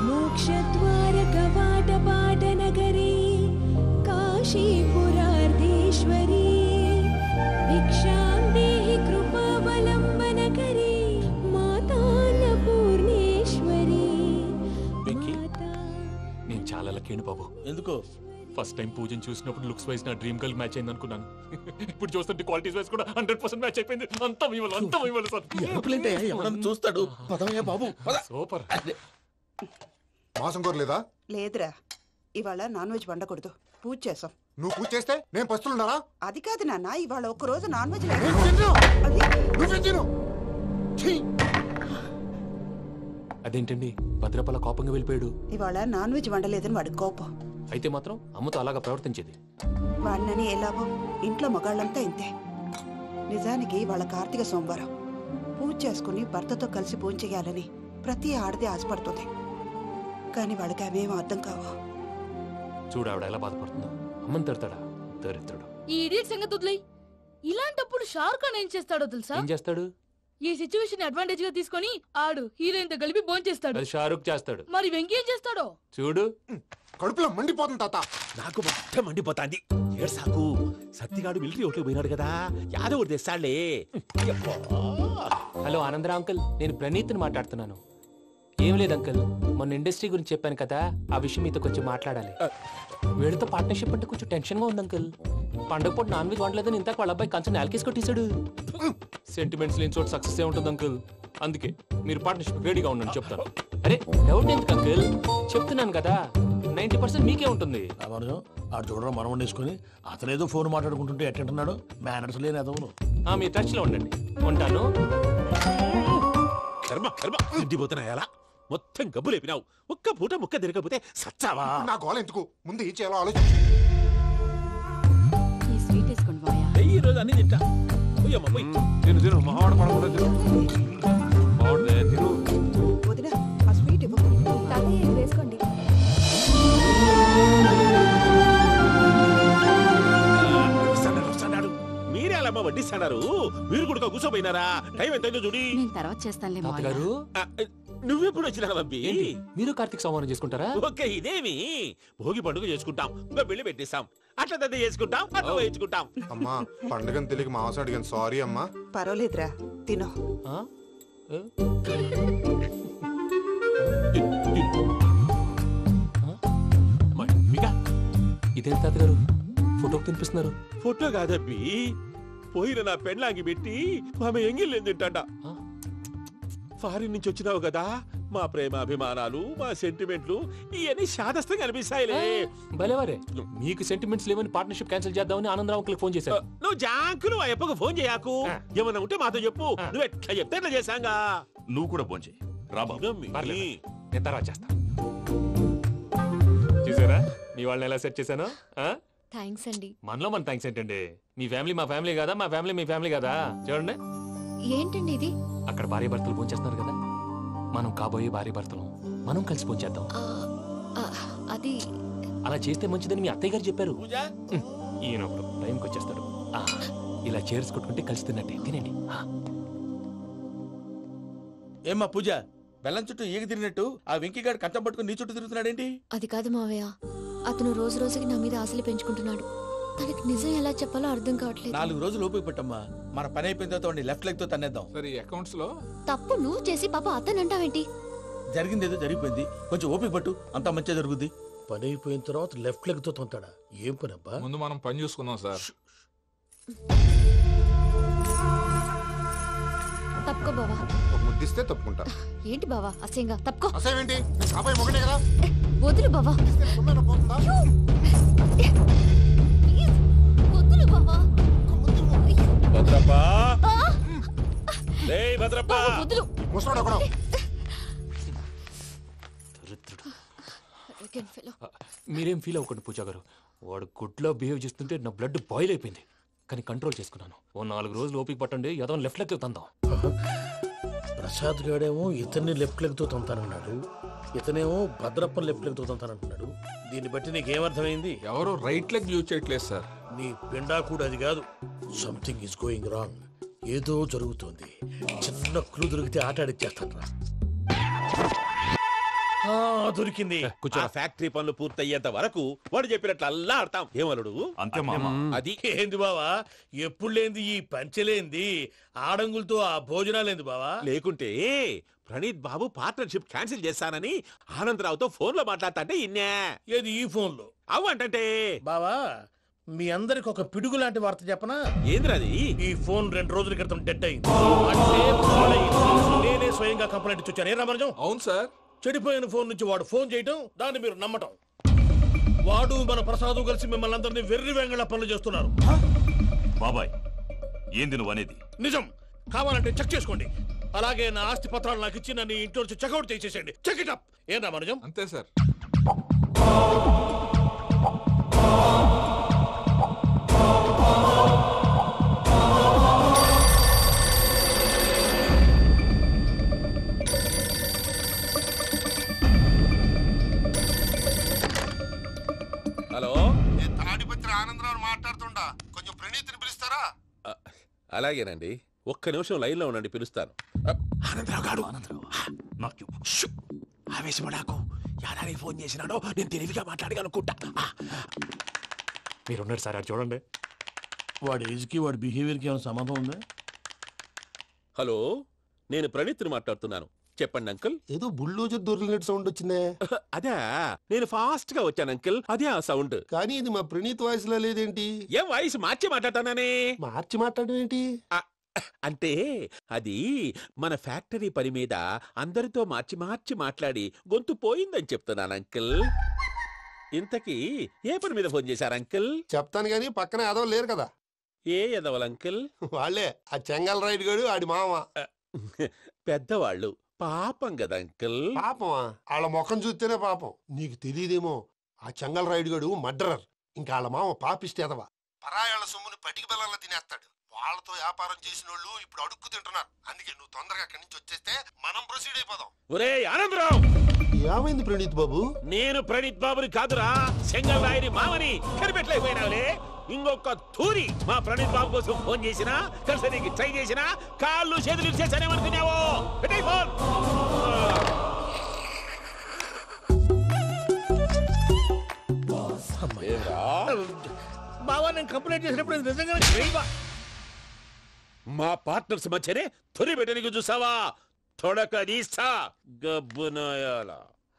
మోక్షద్వార కవాట పాట నగరీ కాశీపురార్ధేశ్వరీ భిక్షాం దేహి కృపావలంబనకరీ మాతాన్నపూర్ణేశ్వరీ. నేను చాలా లక్కీని బాబు. ఎందుకో? ఫస్ట్ టైం పూజను చూసినప్పుడు లుక్స్ వైజ్ నా డ్రీమ్ గర్ల్ మ్యాచ్ అయింది అనుకున్నాను. ఇప్పుడు చూస్తుంటే క్వాలిటీస్ వైజ్ కూడా 100% మ్యాచ్ అయిపోయింది. అంతా మీ వల్ల సార్. ఎవడన్నా చూస్తాడు. పదవయ్యా బాబు, సూపర్. మాసం కోరలేదా? లేదురా, ఇవాళ నాన్ వెజ్ వండకూడదు. పూజ చేసాం. నువ్వు పూజ చేస్తే నేను పస్తులున్నారా? అది కాదు నాన్న, ఇవాళ ఒక్క రోజు నాన్ వెజ్ అదేంటండి భద్రపల కోపంగా వెళ్ళిపోయాడు? ఇవాళ నాన్ వెజ్ వండలేదని వాడి కోపం. అయితే మాత్రం అమ్మతో అలాగా ప్రవర్తించేది. వాడినని ఎలాగో ఇంట్లో మగాళ్ళంతా ఇంతే. నిజానికి వాళ్ళ కార్తీక సోమవారం పూజ చేసుకుని భర్తతో కలిసి పూజ చేయాలని ప్రతి ఆడది ఆశపడుతుంది. కానీ వాళ్ళకి అవేం అర్థం కావు. చూడు ఆవిడ ఎలా బాధపడుతుందో. అమ్మని తడతాడా దరిద్రుడు. ఈ ఇడియట్ సంగతి వదిలేయ్. ఇలాంటప్పుడు షారుఖ్ ఖాన్ ఏం చేస్తాడో తెలుసా? ఏం చేస్తాడు? ఈ సిచ్యువేషన్ అడ్వాంటేజ్ గా తీసుకొని ఆడు హీరోయిన్ తో కలిపి బోన్ చేస్తాడు. అది షారుఖ్ చేస్తాడు. మరి వెంకీ ఏం చేస్తాడో చూడు. కడుపులో మండిపోతుంది తాత. నాకు మొత్తం మండిపోతాంది. ఏడు సాకు, సత్తిగాడు మిలిటరీ ఓట్లు పోయినాడు కదా, యాదవ్ ఒకటి తెస్తాడులే. హలో ఆనందరా అంకుల్, నేను ప్రణీత్ని మాట్లాడుతున్నాను. ఏం లేదు అంకుల్, మొన్న ఇండస్ట్రీ గురించి చెప్పాను కదా, ఆ విషయం మీతో కొంచెం మాట్లాడాలి. వీళ్ళతో పార్ట్నర్షిప్ అంటే కొంచెం టెన్షన్ గా ఉంది అంకుల్. పండుగ పూట నాన్ వెజ్ వండలేదని ఇంతకు వాళ్ళ అబ్బాయి కంచెం నేలకేసి కొట్టేశాడు. సెంటిమెంట్స్ లేని చోట సక్సెస్ ఏ ఉంటుంది అంకుల్. అందుకే మీరు పార్ట్నర్షిప్ రెడీగా ఉండండి చెప్తాను. అరే డౌట్ ఎందుకు అంకుల్, చెప్తున్నాను కదా 90% మీకే ఉంటుంది. ఆడు చూడడం మనం వండేసుకుని అతనేదో ఫోన్ మాట్లాడుకుంటుంటే ఎట్టంటున్నాడు. మేనర్స్ లేని అదవును. మీ టచ్ లో ఉండండి. ఉంటాను. కర్మ కర్మ తిండిపోతున్నాయా? మొత్తం గబ్బు లేపినావు. ఒక్క పూట ముక్క తిరగకపోతే సచ్చావా? నా గోల ఎందుకు, ముందు ఈ చేయాలో ఆలోచించు. ఈ రోజు అన్ని తింటా. తిను తిను, మావాడ పడకుండా తిను. బాగుండే తిను. వదిన ఆ స్వీట్ ఇవ్వు. వేసుకోండి. మీరే అలా వడ్డీ మాట్లాడారు మీరు కూడా కూర్చోపోయినారా? టైం ఎంతైందో చూడి. తర్వాత చేస్తానులే తాతగారు నువ్వెప్పుడు వచ్చినా అబ్బి? మీరు కార్తీక్ సంహారం చేసుకుంటారా? ఓకే, ఇదేమి భోగి పండుగ చేసుకుంటాం, ఇంకా పెళ్లి పెట్టేస్తాం, అట్లా దద్ద చేసుకుంటాం, అట్లా వేయించుకుంటాం. అమ్మా పండుగని తెలియక మాంసం అడిగాను, సారీ అమ్మా. పర్వాలేదురా, తినో. ఇదేం తాతగారు ఫోటోకి తినిపిస్తున్నారు? ఫోటో కాదబ్బి, పోయిన నా పెళ్ళాంగి పెట్టి ఆమె ఎంగిల్లేం తింటాడ. ఫారిన్ నుంచి వచ్చినావు కదా, మా ప్రేమ అభిమానాలు, మా సెంటిమెంట్లు ఇవన్నీ శాదస్తంగా అనిపిస్తాయిలే. భలేవారే, మీకు సెంటిమెంట్స్ లేవని పార్ట్నర్షిప్ క్యాన్సిల్ చేద్దామని ఆనందరావు అంకుల్కి ఫోన్ చేశారు. నువ్వు జాంకులు ఆ అప్పకు ఫోన్ చేయకు, ఏమన్నా ఉంటే మాతో చెప్పు. నువ్వు ఎట్లా చెప్తే ఎట్లా చేశాంగా. నువ్వు కూడా ఫోన్ చేయి రాబా. నేను తర్వాత చేస్తా. చూసారా మీ వాళ్ళని ఎలా సెట్ చేశాను? థ్యాంక్స్ అండి. మనలో మన థ్యాంక్స్ ఏంటండి? మీ ఫ్యామిలీ మా ఫ్యామిలీ కదా, మా ఫ్యామిలీ మీ ఫ్యామిలీ కదా. చూడండి ఏంటండి ఇది? అక్కడ భార్య భర్తలు ఫోన్ చేస్తున్నారు కదా, మనం కాబోయే భార్య భర్తలు మనం కలిసి ఫోన్ చేద్దాం. అది అలా చేస్తే మంచిదని మీ అత్తయ్య గారు చెప్పారు. ఈయన ఒకడు టైంకి వచ్చేస్తాడు. ఇలా చేర్స్ కొట్టుకుంటే కలిసి తిన్నట్టే. తినండి. ఏమ్మా పూజ, బెల్లం చుట్టూ ఈగ తిరిగినట్టు ఆ వెంకీగాడు కంచం పట్టుకుని నీ చుట్టూ తిరుగుతున్నాడేంటి? అది కాదు మావయ్య, అతను రోజు రోజుకి నా మీద ఆశలు పెంచుకుంటున్నాడు. తనకి నిజం ఎలా చెప్పాలో అర్థం కావట్లేదు. 4 రోజులు ఓపిక పట్టమ్మా, మన పని అయిపోయిన తర్వాత లెఫ్ట్ లెగ్ తో తన్నేద్దాం. సరే అకౌంట్స్ లో తప్పు నువ్వు చేసి పాప అతను అంటావేంటి? జరిగింది ఏదో జరిగిపోయింది, కొంచెం ఓపిక పట్టు, అంతా మంచిగా జరుగుద్ది. పని అయిపోయిన తర్వాత లెఫ్ట్ లెగ్ తో తొంతాడా? ఏం పని అబ్బా? ముందు మనం పని చూసుకుందాం సార్. తప్పుకో బావా. ఒక ముద్దిస్తే తప్పుకుంటా. ఏంటి బావా అసహ్యంగా? తప్పుకో. అసేమేంటి? కాబోయే మొగనే కదా. వదులు బావా. వదులు బావా. భద్రప్పా, లేయ్ భద్రప్పా. వదులు. ముసలోడు అక్కడ. మీరేం ఫీల్ అవ్వకండి పూజా గారు. వాడు గుడ్లో బిహేవ్ చేస్తుంటే నా బ్లడ్ బాయిల్ అయిపోయింది, కానీ కంట్రోల్ చేసుకున్నాను. ఓ 4 రోజులు ఓపిక పట్టండి, ఏదో లెఫ్ట్ లెగ్ తందాం. ప్రసాద్ గాడేమో ఇతన్ని లెఫ్ట్ లెగ్ తో తొంతానన్నాడు, ఇతనేమో భద్రప్పని లెఫ్ట్ లెగ్ తో తొంతానంటున్నాడు. దీన్ని బట్టి నీకేమర్థమైంది? ఎవరు రైట్ లెగ్ యూజ్ చేయట్లేదు సార్. నీ పిండా కూడా అది కాదు. Something is going wrong. ఏదో జరుగుతోంది. చిన్న క్లూ దొరికితే ఆట ఆడిచ్చేస్తాను రా. దొరికింది. ఆ ఫ్యాక్టరీ పనులు పూర్తయ్యేంత వరకు వాడు చెప్పినట్లు అల్లా ఆడతాం. ఏమలుడు అంతే మామ. అది ఏంది బావా, ఎప్పుడు లేంది ఈ పంచలేంది, ఆడంగులతో ఆ భోజనాలేంది బావా? లేకుంటే ప్రణీత్ బాబు పార్ట్నర్షిప్ క్యాన్సిల్ చేస్తానని ఆనందరావుతో ఫోన్ లో మాట్లాడతాంటే ఇన్నే. ఏది ఈ ఫోన్ లో? అవ్వంటే బావా, మీ అందరికి ఒక పిడుగు లాంటి వార్త చెప్పనా? ఏంద్రది? ఈ ఫోన్ 2 రోజుల క్రితం డెడ్ అయింది. అంటే పాడైంది. నేనే స్వయంగా కంప్లైంట్ ఇచ్చి వచ్చాను. ఏ రామరాజం? అవును సార్. చెడిపోయిన ఫోన్ నుంచి వాడు ఫోన్ చేయటం, దాన్ని మీరు నమ్మటం. వాడు మన ప్రసాదు కలిసి మిమ్మల్ని అందరినీ వెర్రి వెంగళ పనులు చేస్తున్నారు. బాబాయ్, ఏంది నువ్వు అనేది? నిజం. కావాలంటే చెక్ చేసుకోండి. అలాగే నా ఆస్తి పత్రాలు నాకు ఇచ్చి నన్ను ఇంట్లో నుంచి చెక్అౌట్ చేసేసండి. Check it up. ఏం రామరాజం? అంతే సార్. హలో, నేను తాడిపత్రి ఆనందరావు మాట్లాడుతుండా, కొంచెం ప్రణీతిని పిలుస్తారా? అలాగేనండి, ఒక్క నిమిషం లైన్ లో ఉండండి, పిలుస్తాను. ఆనందరావు గాడు ఆవేశపడాకు. యాదానికి ఫోన్ చేసినాడో నేను తెలివిగా మాట్లాడగలనుకుంటా. మీరున్నారు సార్, అది చూడండి. వాడి ఏజ్కి వాడి బిహేవియర్కి ఏమైనా సంబంధం ఉందా? హలో, నేను ప్రణీత్ని మాట్లాడుతున్నాను. చెప్పండి అంకుల్. ఏదో బుల్డోజర్ దొరికినట్టు సౌండ్ వచ్చిందే. అదే, నేను ఫాస్ట్ గా వచ్చాను అంకుల్, అదే ఆ సౌండ్. కానీ ఇది మా ప్రణీత్ వాయిస్ లో లేదేంటి? ఏం వాయిస్ మార్చి మాట్లాడతానే? మార్చి మాట్లాడడం ఏంటి? అంటే అది మన ఫ్యాక్టరీ పని మీద అందరితో మార్చి మార్చి మాట్లాడి గొంతు పోయిందని చెప్తున్నాను అంకుల్. ఇంతకీ ఏ పని మీద ఫోన్ చేశారు అంకుల్? చెప్తాను గానీ పక్కన ఎదవ లేరు కదా. ఏ ఎదవలు అంకుల్? వాళ్ళే, ఆ చెంగల్ రైడ్ గడు ఆడి మామ. పెద్దవాళ్ళు, పాపం కదా అంకుల్. పాపమా? వాళ్ళ ముఖం చూస్తేనే పాపం. నీకు తెలియదేమో, ఆ చెంగల్ రైడ్ గడు మర్డరర్. ఇంకా వాళ్ళ మామ పాపిస్తేదవా. పరాయాళ్ళ సొమ్ముని పటికి బెల్లంలో తినేస్తాడు. వాళ్ళతో వ్యాపారం చేసిన వాళ్ళు ఇప్పుడు అడుక్కు తింటున్నారు. అందుకే నువ్వు తొందరగా అక్కడి నుంచి వచ్చేస్తే మనం ప్రొసీడ్ అయిపోదాం. ఒరే ఆనందరావు! ఏమైంది ప్రణీత్ బాబు? నేను ప్రణీత్ బాబుని కాదురా, సెంగల్ రాయని మామని కనిపెట్టలేకపోయినావులే. ఇంకొక తూరి మా ప్రణీత్ బాబు కోసం ఫోన్ చేసినా కలిసి నీకు ట్రై చేసినా కాళ్ళు చేతులు ఇచ్చేసానేమనుకున్నావో పెట్టేయ్ ఫోన్. బావా నేను కంప్లైంట్ చేసినప్పుడు ఇది నిజంగా మా పార్ట్నర్స్ మధ్యనే తొలి పెట్టడానికి చూసావా? తొడక నీస్తా గబ్బునాయాల.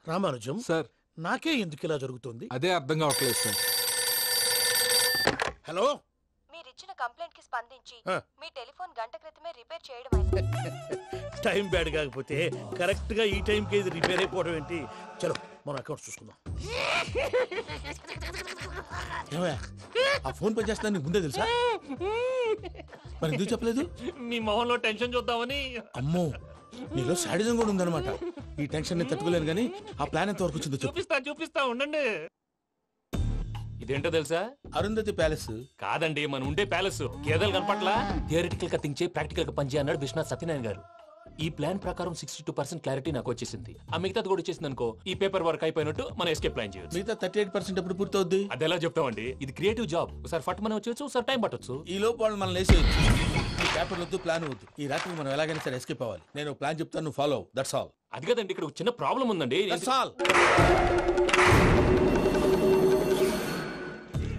రామానుజం సార్, నాకే ఎందుకు ఇలా జరుగుతుంది? అదే అర్థం కావట్లేదు సార్. హలో, మీరిచ్చిన కంప్లైంట్ కి స్పందించి ఆ. మీ టెలిఫోన్ గంట క్రితమే రిపేర్ చేయడం టైం బ్యాడ్ కాకపోతే కరెక్ట్ గా ఈ టైంకి ఇది రిపేర్ అయిపోవడం ఏంటి? చలో మన అకౌంట్ చూసుకుందాం. ఏమయ్యా, ఆ ఫోన్ పని చేస్తున్నా నీకు ముందే తెలుసా? మరి ఎందుకు చెప్పలేదు? మీ మొహంలో టెన్షన్ చూద్దామని. అమ్మో, నీలో శాడిజం కూడా ఉందన్నమాట. ఈ టెన్షన్ ని తట్టుకోలేను కానీ ఆ ప్లాన్ ఎంత వరకు వచ్చిందో చెప్పు. చూపిస్తా ఉండండి. ఇదేంటో తెలుసా? అరుంధతి ప్యాలెస్ కాదండి, మన ఉండే ప్యాలెస్. గేదెలు కనపట్లా? థియరిటికల్ గా థింక్ చేయి, ప్రాక్టికల్ గా పనిచేయ అన్నాడు విశ్వనాథ్ సత్యనారాయణ గారు. ఈ ప్లాన్ ప్రకారం 62% క్లారిటీ నాకు వచ్చేసింది. ఆ మిగతాది కూడా వచ్చేసింది అనుకో, ఈ పేపర్ వర్క్ అయిపోయినట్టు మనం ఎస్కేప్ ప్లాన్ చేయొచ్చు. మిగతా 38% ఎప్పుడు పూర్తవుద్ది? అది ఎలా చెప్తామండి, ఇది క్రియేటివ్ జాబ్. ఒకసారి ఫట్ మనం వచ్చేయచ్చు, ఒకసారి టైం పట్టొచ్చు. ఈ లోపు వాళ్ళు మనం లేసేయచ్చు. ఈ పేపర్ వద్దు, ప్లాన్ వద్దు. ఈ రాత్రికి మనం ఎలాగైనా సరే ఎస్కేప్ అవ్వాలి. నేను ప్లాన్ చెప్తాను, నువ్వు ఫాలో. That's all. అది కదండి, ఇక్కడ ఒక చిన్న ప్రాబ్లం ఉందండి. That's all.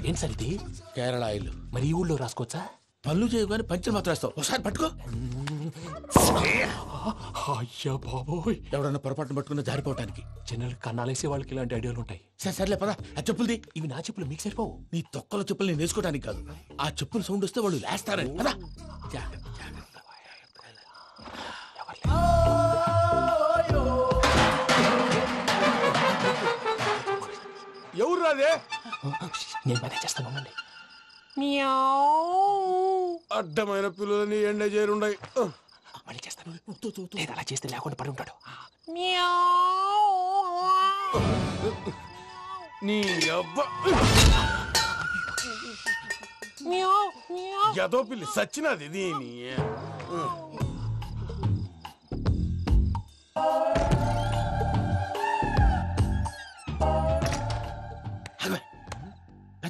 ఏం సార్ ఇది? కేరళ ఆయిల్. మరి ఈ ఊళ్ళో రాసుకోవచ్చా? పనులు చేయవు కానీ పంచర్ మాత్రం వేస్తావు. ఒకసారి పట్టుకో. అయ్యా బాబోయ్, ఎవడన్నా పొరపాటున పట్టుకున్న జారిపోవటానికి. జనరల్ కన్నాలేసే వాళ్ళకి ఇలాంటి ఐడియాలు ఉంటాయి. సర్లే పదా, ఆ చెప్పులది. ఇవి నా చెప్పులు, మీకు సరిపోవు. నీ తొక్కల చెప్పులు నేను వేసుకోవడానికి కాదు, ఆ చెప్పులు సౌండ్ వస్తే వాళ్ళు లేస్తారని. పదా. ఎవరు రాదే? నేను మేనేజ్ చేస్తాను, ఉండండి. అడ్డమైన పిల్లలని ఎండ చేరుండయి. మళ్ళీ చేస్తాను. లేదు, అలా చేస్తే లేకుండా పడి ఉంటాడు. నీ అబ్బ ఎదో పిల్లి సచ్చినది దీని.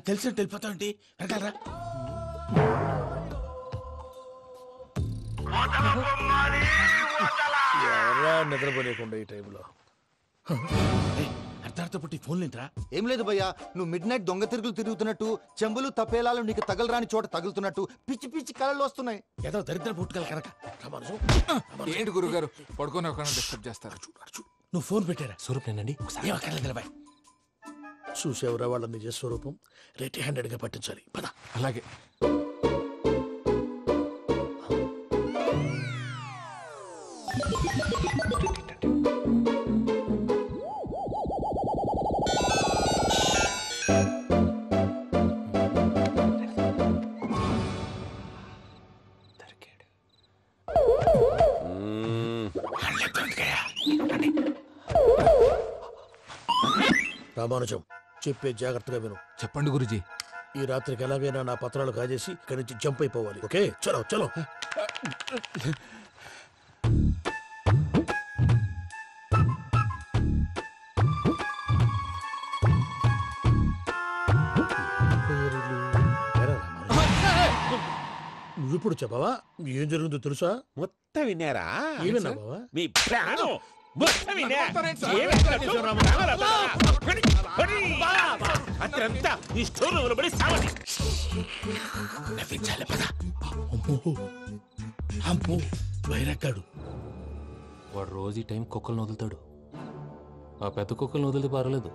తెలిసినట్టు వెళ్ళిపోతావు ఏంటి? వెనకాలరా. ఎవరా నిద్రపోలేకుండా ఈ టైంలో? అర్ధార్థ పుట్టి ఫోన్ లేంట్రా? ఏం లేదు భయ్యా, నువ్వు మిడ్ నైట్ దొంగ తిరుగులు తిరుగుతున్నట్టు, చెంబులు తపేలాలు నీకు తగలరాని చోట తగులుతున్నట్టు పిచ్చి పిచ్చి కళలు వస్తున్నాయి. ఏదో దరిద్ర పుట్టుకల కనుక. ఏంటి గురుగారు పడుకొని ఒక డిస్టర్బ్ చేస్తారు? నువ్వు ఫోన్ పెట్టారా? స్వరూప్ నేనండి. నిలబాయ్. చూసేవరా వాళ్ళ నిజ స్వరూపం. రెట్టి హ్యాండెడ్ గా పట్టించాలి. పద. అలాగే. రామానుజం, చెప్పే జాగ్రత్తగా విను. చెప్పండి గురుజీ. ఈ రాత్రికి ఎలాగైనా నా పత్రాలు కాజేసి ఇక్కడి నుంచి జంప్ అయిపోవాలి. ఓకే, చలో చలో. నువ్విప్పుడు చెప్పవా? ఏం జరుగుతుందో తెలుసా? మొత్తం విన్నారా? ఏమన్నా బావా? మీ ప్రాణం మొత్తం విన్నా. అత్రంతా ఈ స్టోర్ రూమ్ లో పడి సావండి. నవ్వించాలి. పద. అమ్మో, వైరక్కాడు. వాడు రోజు ఈ టైం కుక్కలను వదులుతాడు. ఆ పెద్ద కుక్కలను వదిలితే పర్వాలేదు,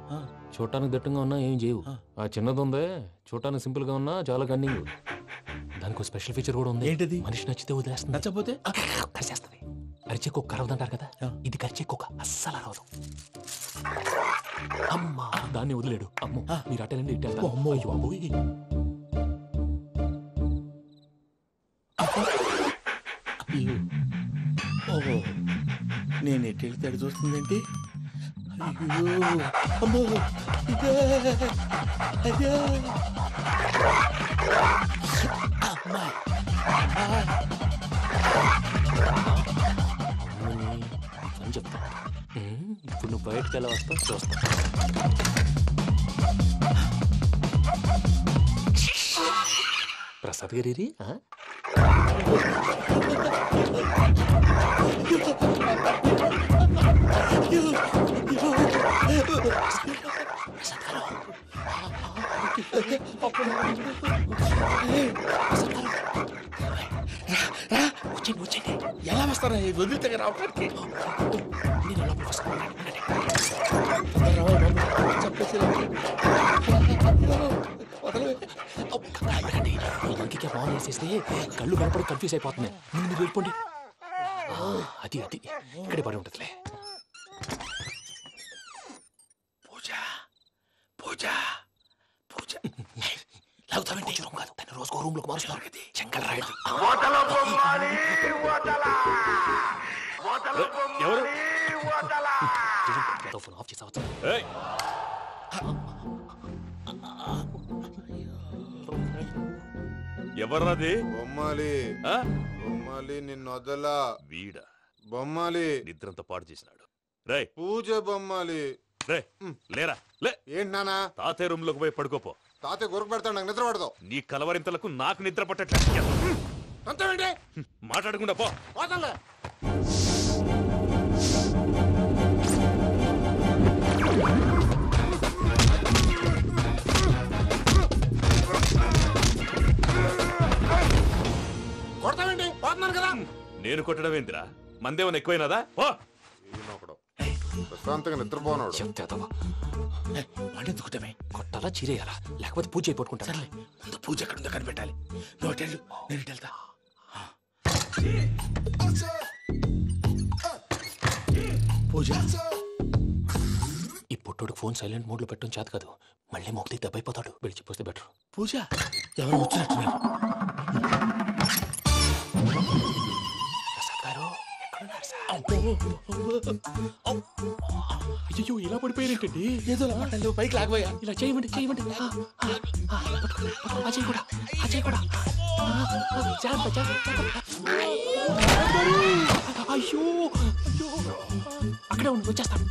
చూడటానికి దట్టంగా ఉన్నా ఏం చేయవు. ఆ చిన్నది ఉందే, చూడటానికి సింపుల్ గా ఉన్నా చాలా కన్నింగ్. దానికి స్పెషల్ ఫీచర్ కూడా ఉంది. ఏంటిది? మనిషి నచ్చితే వదిలేస్తుంది, నచ్చపోతే కరిచేస్తుంది. అరిచే కుక్క అరవదంటారు కదా, ఇది కరిచే కుక్క అస్సలు అరవదు. అమ్మా, దాన్ని వదిలేడు. అమ్మో, మీరు అటెండి ఇటు వెళ్తారు. అమ్మో, అయ్యో అబ్బోయ్. ఓహో, నేను ఎటు వెళ్తే అటు చూస్తుందేంటి? అయ్యో, అమ్మో, ఇదే, అయ్యో, అమ్మా, అని చెప్తా. ఇప్పుడు నువ్వు బయటకు ఎలా వస్తావు చూస్తా. ప్రసాద్ గారి వచ్చండి ఎలా వస్తారా వదిలితే రావడానికి ఫోన్ వేసేస్తే కళ్ళు కనపడి కన్ఫ్యూజ్ అయిపోతున్నాయి. మీరు వెళ్ళిపోండి. అది అది ఇక్కడే పడి ఉంటుందిలే. పూజ పూజ పూజ లాగుతామంటే రూమ్ కాదు, దాన్ని రోజుకో రూమ్ లోకి మారుస్తున్నారు కదా. చెంగల్ రాయుడు ఎవరు ఫోన్ ఆఫ్ చేసావచ్చు. ఎవర్రాది? బొమ్మాలి బొమ్మాలి నిన్ను వదలా. వీడా బొమ్మాలి నిద్రంతా పాడు చేసినాడు. రే పూజ బొమ్మాలి. రే లేరా లే. ఏంటి నానా? తాతయ్య రూమ్ లోకి పోయి పడుకోపో. తాతయ్య గురకు పెడతాడు, నాకు నిద్ర పడతావు. నీ కలవరింతలకు నాకు నిద్ర పట్టట్లేదు. అంతేంటి మాట్లాడకుండా పో. పోతాలే. కొడతావేంటి? పోతున్నాను కదా. నేను కొట్టడం ఏంటిరా? మందేమన్నా ఎక్కువైనదా? పో. ప్రశాంతంగా నిద్రపోనాడు. చెప్తావా వాడెందుకుంటామే? కొట్టాలా చీరేయాలా లేకపోతే పూజ అయిపోట్టుకుంటా. ముందు పూజ ఎక్కడుందో కనిపెట్టాలి. నోటెళ్ళు, నేను వెళ్తా. పూజ ఈ పుట్టోడు ఫోన్ సైలెంట్ మోడ్ లో పెట్టడం చేత కాదు. మళ్ళీ మోగితే దెబ్బైపోతాడు. విడిచిపోతే బెటర్. పూజ ఎవరు వచ్చినట్టున్నారు. ప్రసాద్ గారు అయ్యో ఇలా పడిపోయారేంటండి? ఏదో పైకి లాగబోయా. ఇలా చేయమండి చేయమండి. అజయ్ కూడా అజయ్ కూడా అయ్యో అయ్యో అక్కడే ఉండి వచ్చేస్తాను.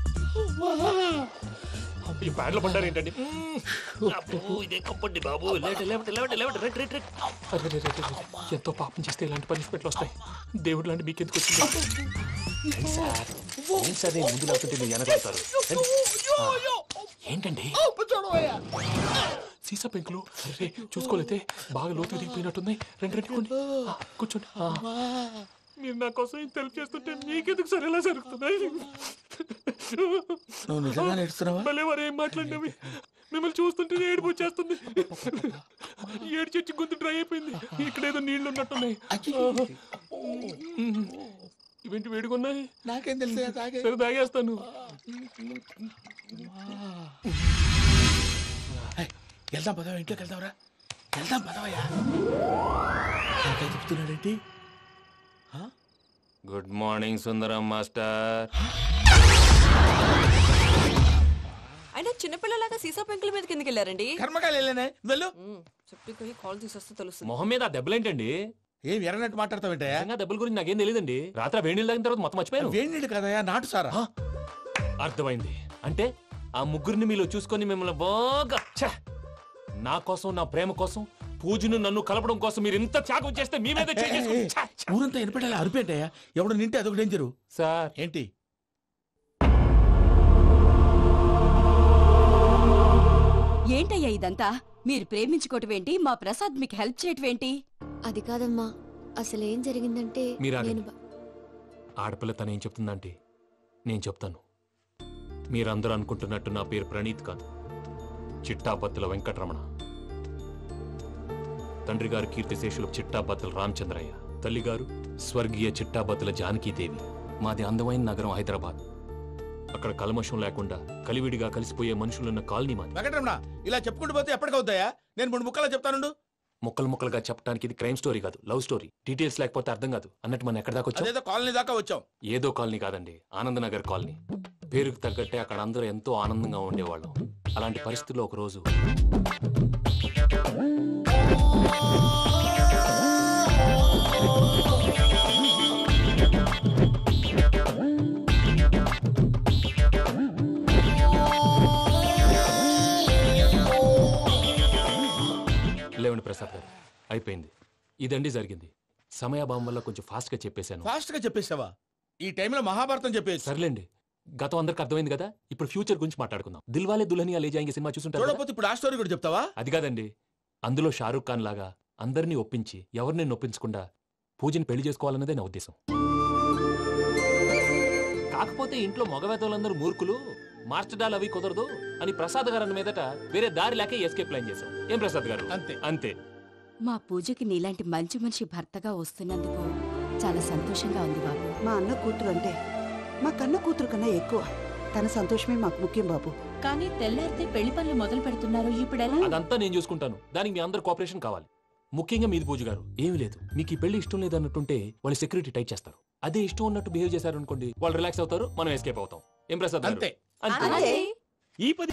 ఈ బ్యాడ్లో పడ్డారు ఏంటండి? ఎంతో పాపం చేస్తే ఇలాంటి పనిష్మెంట్లు వస్తాయి. దేవుడు లాంటి మీకెందుకు వచ్చింది? ఏం సార్ నేను ముందు లేకుంటే మీరు వెనకాడతారు ఏంటండి? సీసా పెంకులు చూసుకోలేతే బాగా లోతుగా దిగిపోయినట్టున్నాయి. రెండు కూర్చోండి. మీరు నా కోసం ఇంత హెల్ప్ చేస్తుంటే మీకెందుకు సరే ఎలా జరుగుతున్నాయి? నువ్వు నిజంగా నేర్చున్నావా? మళ్ళీ వారు ఏం మాట్లాడినవి మిమ్మల్ని చూస్తుంటే ఏడుపు వచ్చేస్తుంది. ఏడు చెట్టు గొంతు డ్రై అయిపోయింది. ఇక్కడేదో నీళ్లు ఉన్నట్టున్నాయి. ఇవేంటి వేడుకున్నాయి? నాకేం తెలుసు. సరే తాగేస్తాను. వెళ్దాం పదవా, ఇంట్లోకి వెళ్దాంరా. వెళ్దాం పదవయ్యా. చెప్తున్నాడేంటి? గుడ్ మార్నింగ్ సుందరం మాస్టర్. అయినా చిన్నపిల్లలాగా సీసా పెంకుల మీద కిందకి వెళ్ళారండి. కర్మకాయలు వెళ్ళానే వెళ్ళు. చెప్పి కాల్ తీసేస్తే తెలుస్తుంది. మొహం మీద ఆ దెబ్బలేంటండి? ఏం ఎర్రనట్టు మాట్లాడతావేంటయ్యా? దెబ్బల గురించి నాకేం తెలియదండి. రాత్రి వేడి నీళ్ళు తాగిన తర్వాత మొత్తం మర్చిపోయాను. వేడి నీళ్ళు కదయ్యా, నాటు సారా. అర్థమైంది. అంటే ఆ ముగ్గురిని మీలో చూసుకొని మిమ్మల్ని బాగా నా కోసం నా ప్రేమ కోసం పూజను నన్ను కలపడం కోసం మీరు ఇంత త్యాగం చేస్తే మీ మీద ఊరంతా వినపడేలా అరిపేంటయ్యా. ఎవడు నింటే అదొక డేంజరు. సార్ ఏంటి? ఏంటయ్యా ఇదంతా? మీరు ప్రేమించుకోవటం ఏంటి? మా ప్రసాద్ మీకు హెల్ప్ చేయటం ఏంటి? అది కాదమ్మా, అసలు ఏం జరిగిందంటే ఆడపిల్ల తను ఏం చెప్తుందంటే నేను చెప్తాను. మీరందరూ అనుకుంటున్నట్టు నా పేరు ప్రణీత్ కాదు, చిట్టాబత్తుల వెంకటరమణ. తండ్రి గారు కీర్తిశేషులు చిట్టాబత్తుల రామచంద్రయ్య, తల్లిగారు స్వర్గీయ చిట్టాబత్తుల జానకీదేవి. మాది అందమైన నగరం హైదరాబాద్. అక్కడ కల్మషం లేకుండా కలివిడిగా కలిసిపోయే మనుషులున్న కాలనీ మాది. వెంకటరమణ ఇలా చెప్పుకుంటూ పోతే ఎప్పటికవుతాయా? నేను 3 ముక్కలా చెప్తాను. ముక్కలు ముక్కలుగా చెప్పడానికి ఇది క్రైమ్ స్టోరీ కాదు, లవ్ స్టోరీ. డీటెయిల్స్ లేకపోతే అర్థం కాదు. అన్నట్టు మనం ఎక్కడ దాకా వచ్చాం? కాలనీ దాకా వచ్చాం. ఏదో కాలనీ కాదండి, ఆనందనగర్ కాలనీ. పేరుకు తగ్గట్టే అక్కడ అందరూ ఎంతో ఆనందంగా ఉండేవాళ్ళం. అలాంటి పరిస్థితుల్లో ఒకరోజు లేవండి ప్రసాద్ గారు, అయిపోయింది. ఇదండి జరిగింది. సమయాభావం వల్ల కొంచెం ఫాస్ట్ గా చెప్పేశాను. ఫాస్ట్ గా చెప్పేసావా? ఈ టైంలో మహాభారతం చెప్పేసి. సర్లేండి, గతం అందరికి అర్థమైంది కదా. ఇప్పుడు ఫ్యూచర్ గురించి మాట్లాడుకుందాం. దిల్వాలే దుల్హనియా లే జాయేంగే సినిమా చూసుంటారు. చూడకపోతే ఇప్పుడు ఆ స్టోరీ కూడా చెప్తావా? అది కాదండి, అందులో షారూక్ ఖాన్ లాగా అందరినీ ఒప్పించి ఎవరిని నొప్పించకుండా పూజని పెళ్లి చేసుకోవాలన్నదే నా ఉద్దేశం. కాకపోతే ఇంట్లో మగవేతలందరూ మూర్ఖులు, మార్చడాలు అవి కుదరదు అని ప్రసాద్ గారు అన్న మీదట వేరే దారి లేక ఎస్కేప్ ప్లాన్ చేశాం. ఏం ప్రసాద్ గారు? అంతే అంతే. మా పూజకి నీలాంటి మంచి మనిషి భర్తగా వస్తున్నందుకు చాలా సంతోషంగా ఉంది బాబు. మా అన్న కూతురు అంటే మా కన్న కూతురు కన్నా ఎక్కువ. తన సంతోషమే మాకు ముఖ్యం బాబు. కానీ తెల్లారితే పెళ్లి పనులు మొదలు పెడుతున్నారు, ఇప్పుడు ఎలా? అదంతా నేను చూసుకుంటాను. దానికి మీ అందరు కోఆపరేషన్ కావాలి. ముఖ్యంగా మీది పూజ గారు. ఏమీ లేదు, మీకు ఈ పెళ్లి ఇష్టం లేదు అన్నట్టుంటే వాళ్ళు సెక్యూరిటీ టైట్ చేస్తారు. అదే ఇష్టం ఉన్నట్టు బిహేవ్ చేశారు అనుకోండి, వాళ్ళు రిలాక్స్ అవుతారు, మనం ఎస్కేప్ అవుతాం. ఏం ప్రసాద్ గారు? అంతే. అంతే. ఈ 10